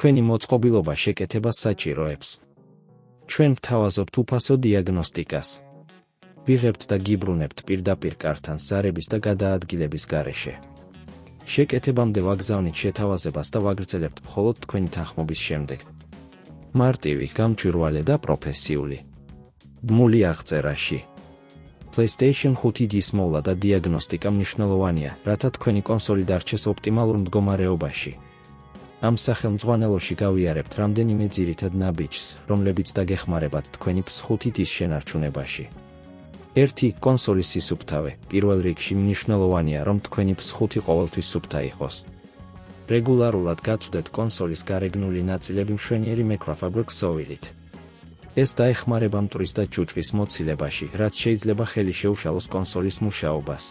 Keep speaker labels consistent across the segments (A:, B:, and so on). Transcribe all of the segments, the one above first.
A: თქვენი მოწყობილობა შეკეთებას საჭიროებს. ჩვენ ვთავაზობთ უფასო დიაგნოსტიკას. ვიღებთ და გიბრუნებთ პირდაპირ კართან ზარების და გადაადგილების გარეშე. შეკეთებამდე ვაგზავნით შეთავაზებას და ვაგრძელებთ მხოლოდ თქვენი თანხმობის შემდეგ. მარტივი, გამჭვირვალე და პროფესიული. ბმული აღწერაში. PlayStation 5-ის მოვლა და დიაგნოსტიკა მნიშვნელოვანია, რათა თქვენი კონსოლი დარჩეს ოპტიმალურ მდგომარეობაში. ამ სახელმძღვანელოში გავიარებთ რამდენიმე ძირითად ნაბიჯს, რომლებიც დაგეხმარებათ თქვენი PS5-ის შენარჩუნებაში. 1. კონსოლის სისუფთავე. პირველ რიგში მნიშვნელოვანია, რომ თქვენი PS5 ყოველთვის სუფთა იყოს. რეგულარულად გაწვდეთ კონსოლის გარეგნული ნაწილები მშვენიერი მიკროფაბრიკ ქსოვილით. ეს დაეხმარება მტვრის და ჭუჭვის მოცილებაში, რაც შეიძლება ხელი შეუშალოს კონსოლის მუშაობას.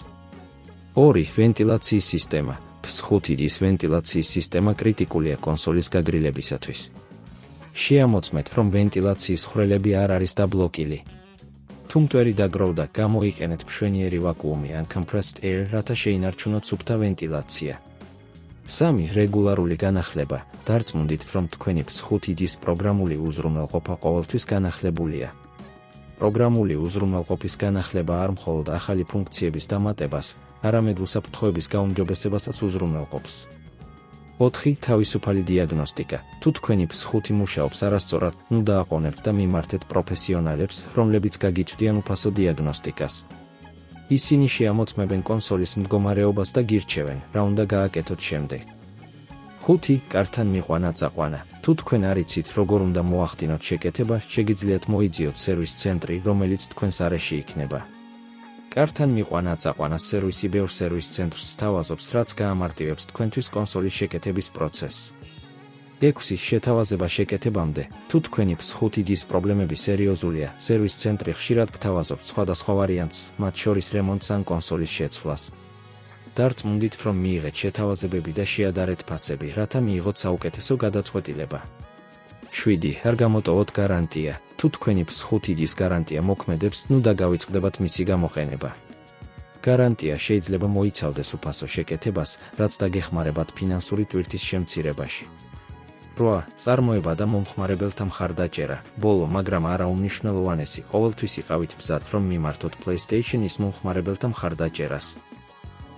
A: 2. ვენტილაციის სისტემა. PS5-ის ვენტილაციის სისტემა კრიტიკულია კონსოლის გაგრილებისათვის. შეამოწმეთ, რომ ვენტილაციის ხვრელები არ არის დაბლოკილი. თუ მტვერი დაგროვდა, გამოიყენეთ მშვენიერი ვაკუუმი ან compressed air, რათა შეინარჩუნოთ სუფთა ვენტილაცია. 3. რეგულარული განახლება. დარწმუნდით, რომ თქვენი PS5-ის პროგრამული უზრუნველყოფა ყოველთვის განახლებულია. პროგრამული უზრუნველყოფის განახლება არ მხოლოდ ახალი ფუნქციების დამატებას, არამედ უსაფრთხოების გაუმჯობესებასაც უზრუნველყოფს. 4. თავისუფალი დიაგნოსტიკა. თუ თქვენი PS5 მუშაობს არასწორად, ნუ დააყოვნებთ და მიმართეთ პროფესიონალებს, რომლებიც გაგიწვდიან უფასო დიაგნოსტიკას. ისინი შეამოწმებენ კონსოლის მდგომარეობას და გირჩევენ, რა უნდა გააკეთოთ შემდეგ. 5. კართან მიყვანა წაყვანა. თუ თქვენ არ იცით, როგორ უნდა მოახდინოთ შეკეთება, შეგიძლიათ მოიძიოთ სერვის ცენტრი, რომელიც თქვენს არეში იქნება. კართან მიყვანა წაყვანა სერვისი ბევრ სერვის ცენტრს სთავაზობს, რაც გაამარტივებს თქვენთვის კონსოლის შეკეთების პროცესს. 6. შეთავაზება შეკეთებამდე. თუ თქვენი PS5-ის პრობლემები სერიოზულია, სერვის ცენტრი ხშირად გთავაზობთ სხვადასხვა ვარიანტს, მათ შორის რემონტს ან კონსოლის შეცვლას. დარწმუნდით, რომ მიიღეთ შეთავაზებები და შეადარეთ ფასები, რათა მიიღოთ საუკეთესო გადაწყვეტილება. 7. არ გამოტოვოთ გარანტია. თუ თქვენი PS5-ის გარანტია მოქმედებს, ნუ დაგავიწყდებათ მისი გამოყენება. გარანტია შეიძლება მოიცავდეს უფასო შეკეთებას, რაც დაგეხმარებათ ფინანსური ტვირთის შემცირებაში. 8. წარმოება და მომხმარებელთა მხარდაჭერა. ბოლო, მაგრამ არა უმნიშვნელოვანესი, ყოველთვის იყავით მზად, რომ მიმართოთ PlayStation-ის მომხმარებელთა მხარდაჭერას.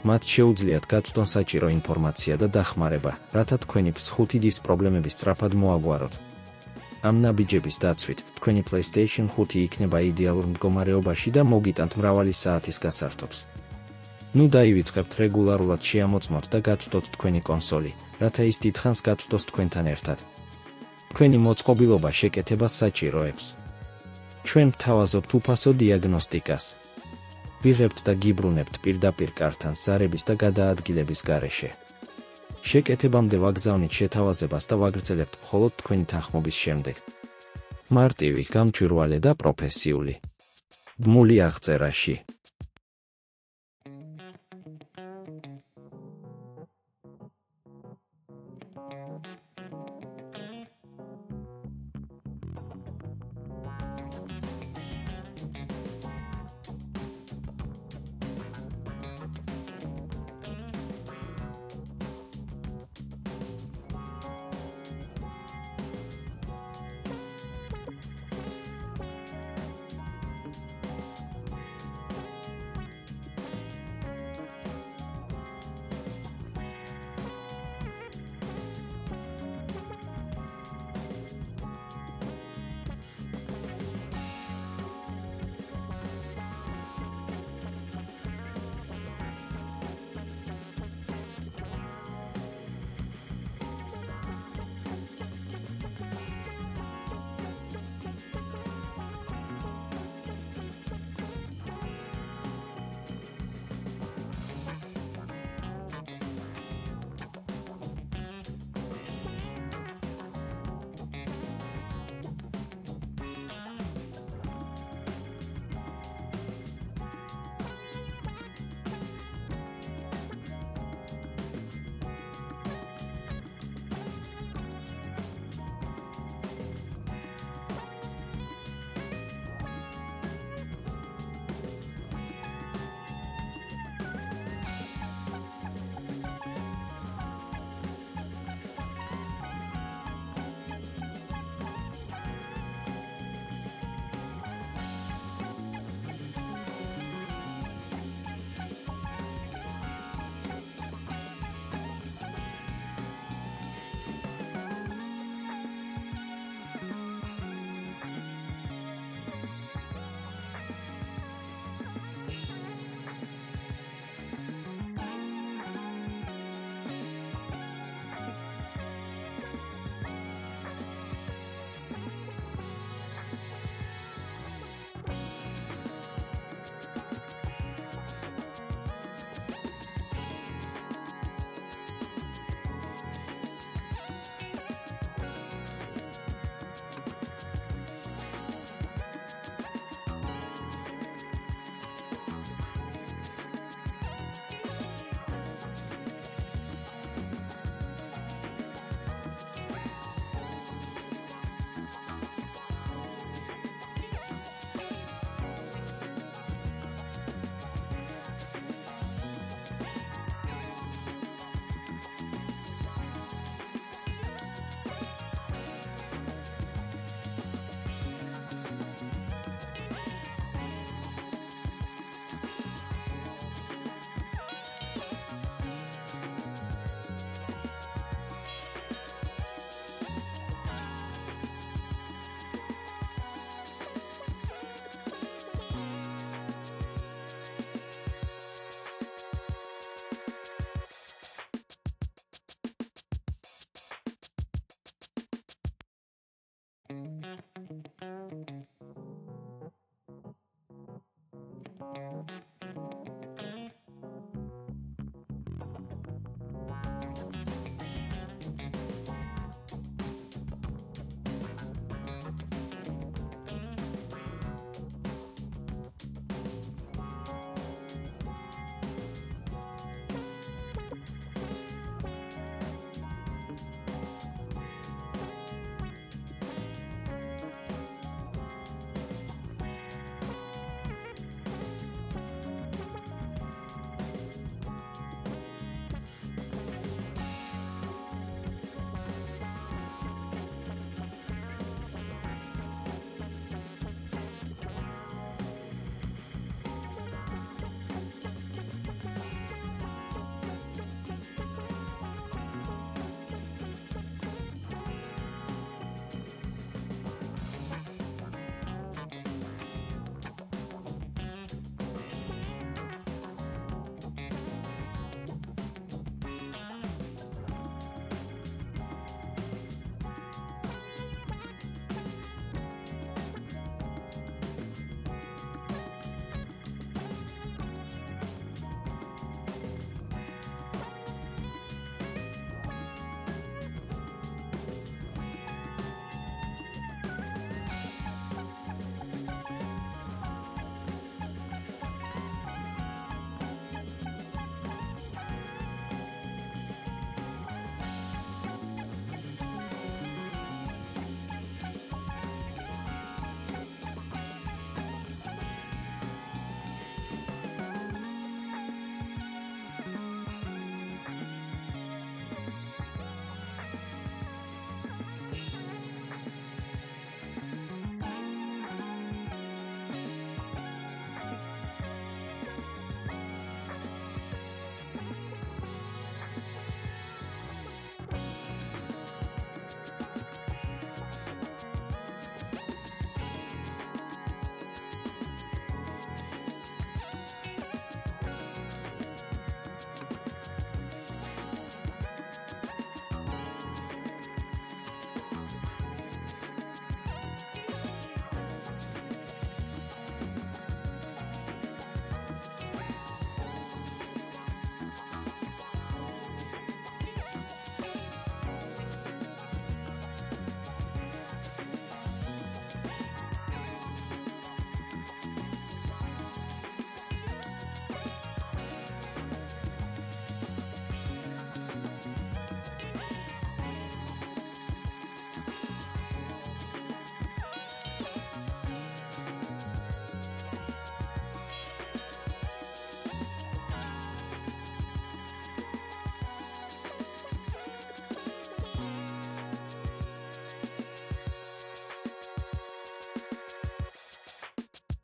A: მათ შეუძლიათ გაწვდონ საჭირო ინფორმაცია და დახმარება, რათა თქვენი PS5-ის პრობლემები სწრაფად მოაგვაროთ. ამ ნაბიჯების დაცვით, თქვენი PlayStation 5 იქნება იდეალურ მდგომარეობაში და მოგიტანთ მრავალი საათის გასართობს. ნუ დაივიწყებთ რეგულარულად შეამოწმოთ და გაწვდოთ თქვენი კონსოლი, რათა ის დიდხანს გაწვდოს თქვენთან ერთად. თქვენი მოწყობილობა შეკეთებას საჭიროებს. ჩვენ ვთავაზობთ უფასო დიაგნოსტიკას. ვიღებთ და გიბრუნებთ პირდაპირ კართან ზარების და გადაადგილების გარეშე. შეკეთებამდე ვაგზავნით შეთავაზებას და ვაგრძელებთ მხოლოდ თქვენი თანხმობის შემდეგ. მარტივი, გამჭვირვალე და პროფესიული. ბმული აღწერაში.